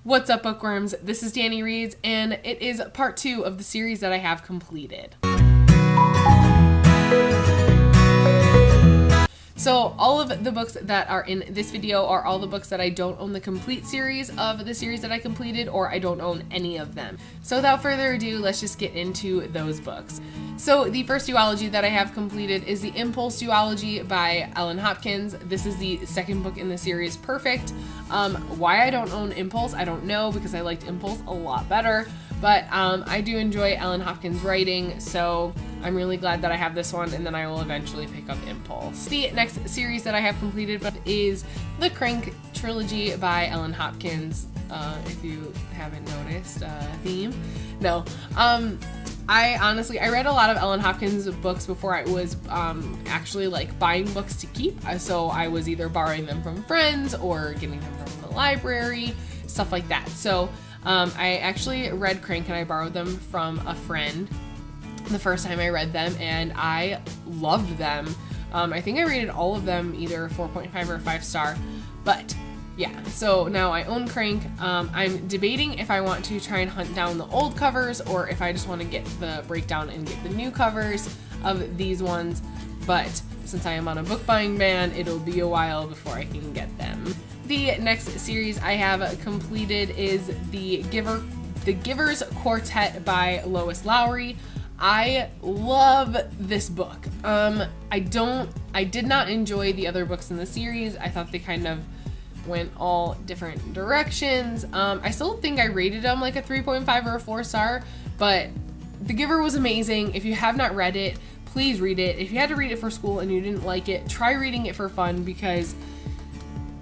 What's up, bookworms? This is Dani Reads, and it is part 2 of the series that I have completed. So all of the books that are in this video are all the books that I don't own the complete series of the series that I completed, or I don't own any of them. So without further ado, let's just get into those books. So the first duology that I have completed is the Impulse duology by Ellen Hopkins. This is the second book in the series, Perfect. Why I don't own Impulse, I don't know, because I liked Impulse a lot better. But I do enjoy Ellen Hopkins' writing, so I'm really glad that I have this one, and then I will eventually pick up Impulse. The next series that I have completed is the Crank trilogy by Ellen Hopkins. If you haven't noticed, theme. No. I read a lot of Ellen Hopkins books before I was actually like buying books to keep. So I was either borrowing them from friends or getting them from the library, stuff like that. So I actually read Crank and I borrowed them from a friend the first time I read them, and I loved them. I think I rated all of them either 4.5 or 5-star, but yeah, so now I own Crank. I'm debating if I want to try and hunt down the old covers or if I just want to get the breakdown and get the new covers of these ones, but since I am on a book buying ban, it'll be a while before I can get them. The next series I have completed is The Giver's Quartet by Lois Lowry. I love this book. I did not enjoy the other books in the series. I thought they kind of went all different directions. I still think I rated them like a 3.5 or a 4-star, but The Giver was amazing. If you have not read it, please read it. If you had to read it for school and you didn't like it, try reading it for fun, because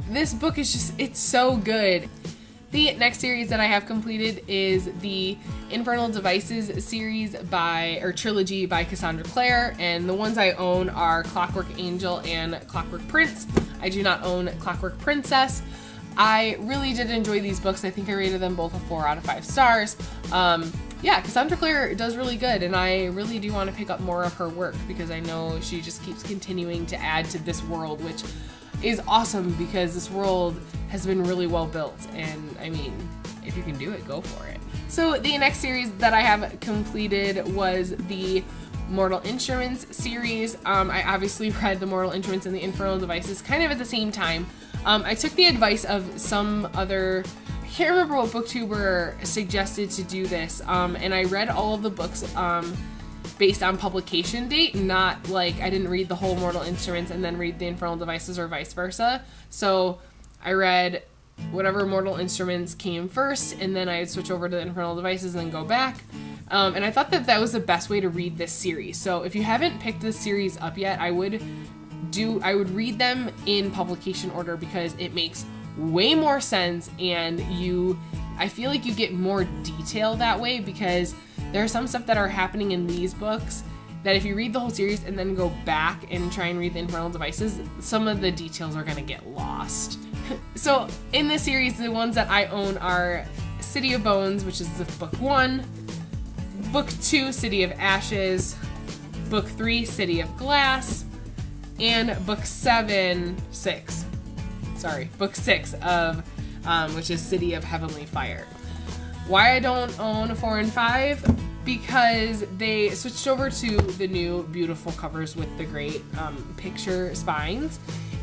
this book is just, it's so good. The next series that I have completed is the Infernal Devices series trilogy by Cassandra Clare, and the ones I own are Clockwork Angel and Clockwork Prince. I do not own Clockwork Princess. I really did enjoy these books. I think I rated them both a 4 out of 5 stars. Yeah, Cassandra Clare does really good, and I really do want to pick up more of her work because I know she just keeps continuing to add to this world, which is awesome because this world has been really well built, and I mean, if you can do it, go for it. So the next series that I have completed was the Mortal Instruments series. I obviously read the Mortal Instruments and the Infernal Devices kind of at the same time. I took the advice of some other, I can't remember what booktuber suggested to do this, and I read all of the books based on publication date, not like I didn't read the whole Mortal Instruments and then read the Infernal Devices or vice versa. So I read whatever Mortal Instruments came first, and then I'd switch over to the Infernal Devices and then go back. And I thought that that was the best way to read this series. So if you haven't picked this series up yet, I would read them in publication order because it makes way more sense, and I feel like you get more detail that way, because there's some stuff that are happening in these books that if you read the whole series and then go back and try and read the Infernal Devices, some of the details are going to get lost. So in this series, the ones that I own are City of Bones, which is book 1, book 2, City of Ashes, book 3, City of Glass, and book 6 of, which is City of Heavenly Fire. Why I don't own 4 and 5? Because they switched over to the new beautiful covers with the great picture spines,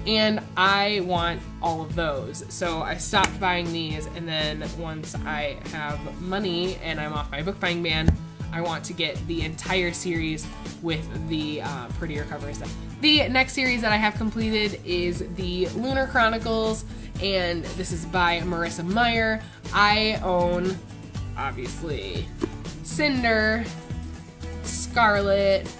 and I want all of those. So I stopped buying these, and then once I have money and I'm off my book buying ban, I want to get the entire series with the prettier covers. The next series that I have completed is the Lunar Chronicles, and this is by Marissa Meyer. I own, obviously, Cinder, Scarlet,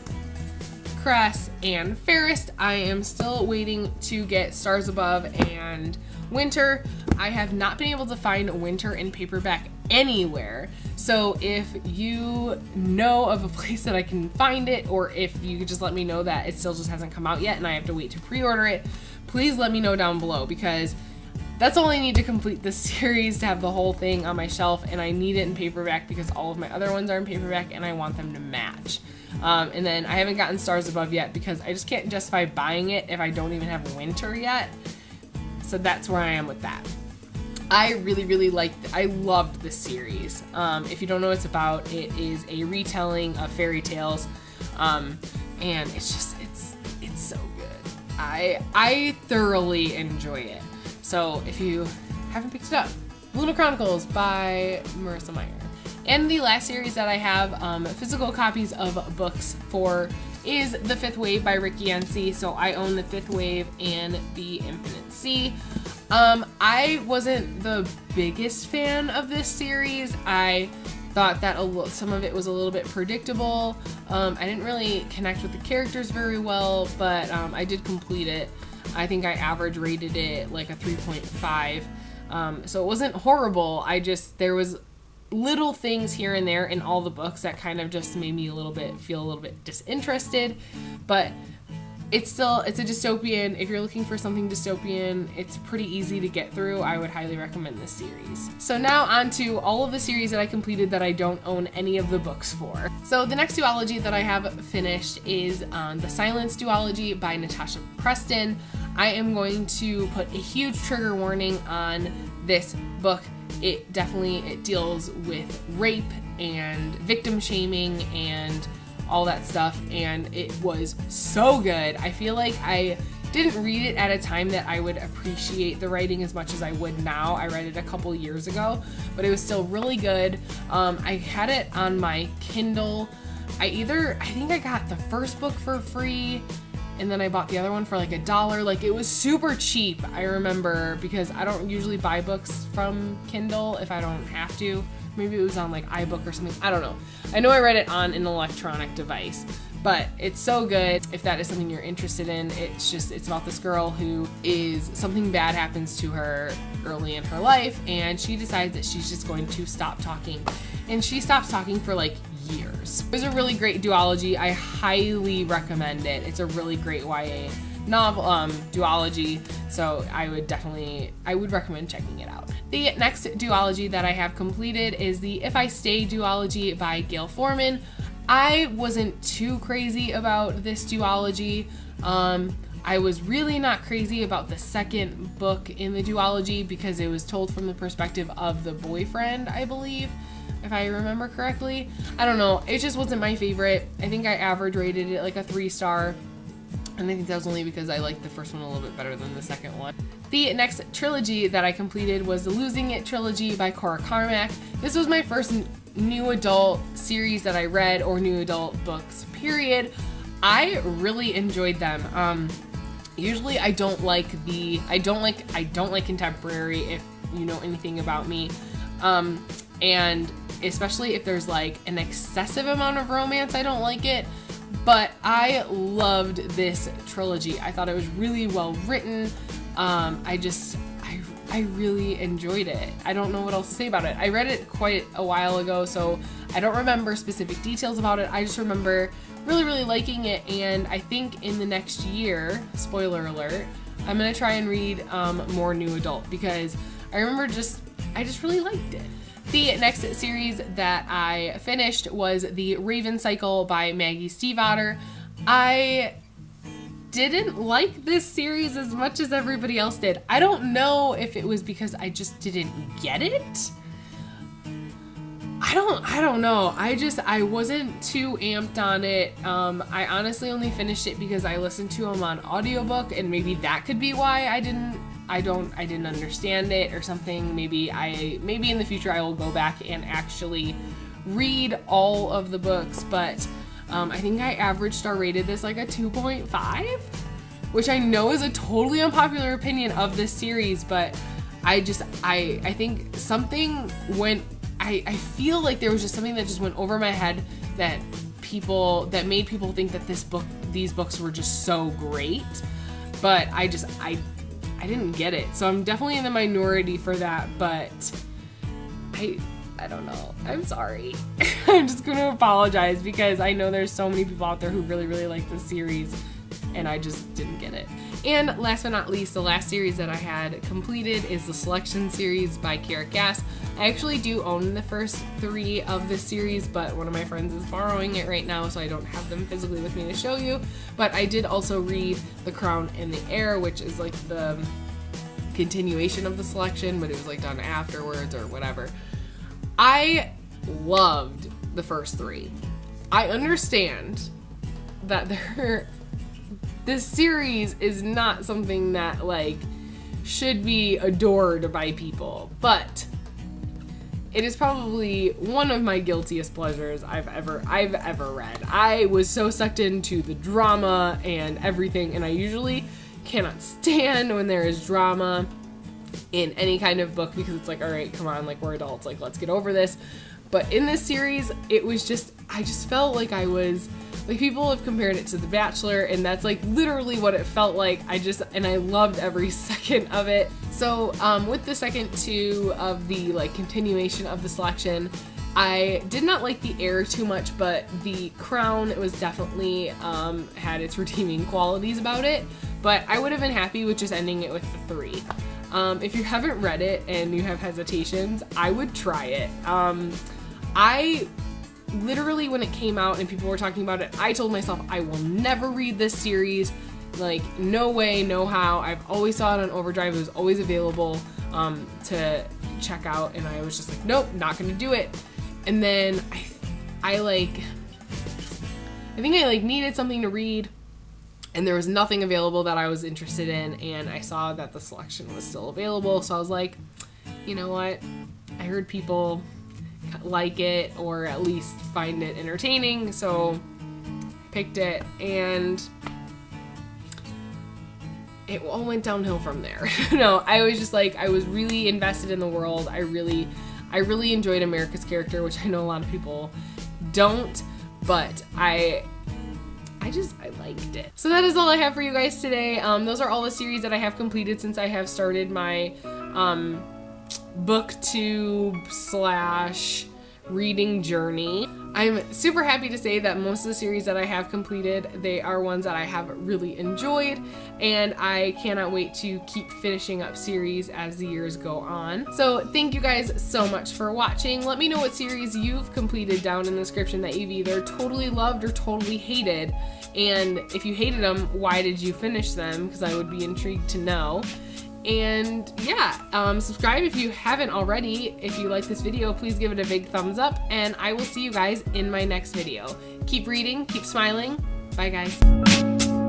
Cress, and Fairest. I am still waiting to get Stars Above and Winter. I have not been able to find Winter in paperback anywhere. So if you know of a place that I can find it, or if you could just let me know that it still just hasn't come out yet and I have to wait to pre-order it, please let me know down below, because that's all I need to complete this series to have the whole thing on my shelf, and I need it in paperback because all of my other ones are in paperback and I want them to match. And then I haven't gotten Stars Above yet because I just can't justify buying it if I don't even have Winter yet. So that's where I am with that. I really loved this series. If you don't know what it's about, it is a retelling of fairy tales, and it's so good. I thoroughly enjoy it. So if you haven't picked it up, Luna Chronicles by Marissa Meyer. And the last series that I have physical copies of books for is The Fifth Wave by Ricky Yancey. So I own The Fifth Wave and The Infinite Sea. I wasn't the biggest fan of this series. I thought that some of it was a little bit predictable. I didn't really connect with the characters very well, but I did complete it. I think I average rated it like a 3.5. So it wasn't horrible. There was little things here and there in all the books that kind of just made me feel a little bit disinterested, but it's a dystopian. If you're looking for something dystopian, it's pretty easy to get through. I would highly recommend this series. So now on to all of the series that I completed that I don't own any of the books for. So the next duology that I have finished is The Silence duology by Natasha Preston. I am going to put a huge trigger warning on this book. It deals with rape and victim shaming and all that stuff, and it was so good. I feel like I didn't read it at a time that I would appreciate the writing as much as I would now. I read it a couple years ago, but it was still really good. I had it on my Kindle. I think I got the first book for free, and then I bought the other one for like $1. Like, it was super cheap, I remember, because I don't usually buy books from Kindle if I don't have to. Maybe it was on like iBook or something. I don't know. I know I read it on an electronic device, but it's so good. If that is something you're interested in, it's about this girl who something bad happens to her early in her life, and she decides that she's just going to stop talking. And she stops talking for like years. It was a really great duology. I highly recommend it. It's a really great YA novel duology, so I would recommend checking it out. The next duology that I have completed is the If I Stay duology by Gail Forman. I wasn't too crazy about this duology. I was really not crazy about the second book in the duology because it was told from the perspective of the boyfriend, I believe, if I remember correctly. I don't know, it just wasn't my favorite. I think I average rated it like a 3-star. And I think that was only because I liked the first one a little bit better than the second one. The next trilogy that I completed was the Losing It trilogy by Cora Carmack. This was my first new adult series that I read, or new adult books, period. I really enjoyed them. Usually I don't like contemporary, if you know anything about me. And especially if there's like an excessive amount of romance, I don't like it. But I loved this trilogy. I thought it was really well written. I really enjoyed it. I don't know what else to say about it. I read it quite a while ago, so I don't remember specific details about it. I just remember really liking it, and I think in the next year, spoiler alert, I'm gonna try and read more new adult, because I just really liked it. The next series that I finished was The Raven Cycle by Maggie Stiefvater. I didn't like this series as much as everybody else did. I don't know if it was because I just didn't get it. I don't know. I wasn't too amped on it. I honestly only finished it because I listened to them on audiobook, and maybe that could be why I didn't understand it or something. Maybe in the future I will go back and actually read all of the books, but I think I average star rated this like a 2.5, which I know is a totally unpopular opinion of this series, but I think something went, I feel like there was just something that just went over my head that made people think that these books were just so great, but I didn't get it. So I'm definitely in the minority for that, but I don't know. I'm sorry. I'm just going to apologize, because I know there's so many people out there who really like this series, and I just didn't get it. And last but not least, the last series that I had completed is the Selection series by Kara Cass. I actually do own the first 3 of this series, but one of my friends is borrowing it right now, so I don't have them physically with me to show you. But I did also read The Crown and the Heir, which is like the continuation of the selection, but it was like done afterwards or whatever. I loved the first 3. I understand that this series is not something that like should be adored by people, but it is probably one of my guiltiest pleasures I've ever read. I was so sucked into the drama and everything, and I usually cannot stand when there is drama in any kind of book because it's like, all right, come on, like we're adults, like let's get over this. But in this series, it was just, I just felt like I was, like people have compared it to The Bachelor, and that's like literally what it felt like. And I loved every second of it. So with the second 2 of the like continuation of the selection, I did not like the heir too much, but the crown was definitely had its redeeming qualities about it. But I would have been happy with just ending it with the 3. If you haven't read it and you have hesitations, I would try it. I literally, when it came out and people were talking about it, I told myself I will never read this series. Like, no way, no how. I've always saw it on Overdrive. It was always available to check out, and I was just like, nope, not gonna do it. And then I think I needed something to read, and there was nothing available that I was interested in, and I saw that the selection was still available, so I was like, you know what? I heard people like it, or at least find it entertaining, so picked it, and it all went downhill from there. No, I was just like, I was really invested in the world. I really enjoyed America's character, which I know a lot of people don't, but I liked it. So that is all I have for you guys today. Those are all the series that I have completed since I have started my booktube / reading journey. I'm super happy to say that most of the series that I have completed, they are ones that I have really enjoyed, and I cannot wait to keep finishing up series as the years go on. So thank you guys so much for watching. Let me know what series you've completed down in the description that you've either totally loved or totally hated, and if you hated them, why did you finish them? Because I would be intrigued to know. And yeah, subscribe if you haven't already. If you like this video, please give it a big thumbs up, and I will see you guys in my next video. Keep reading, keep smiling. Bye guys.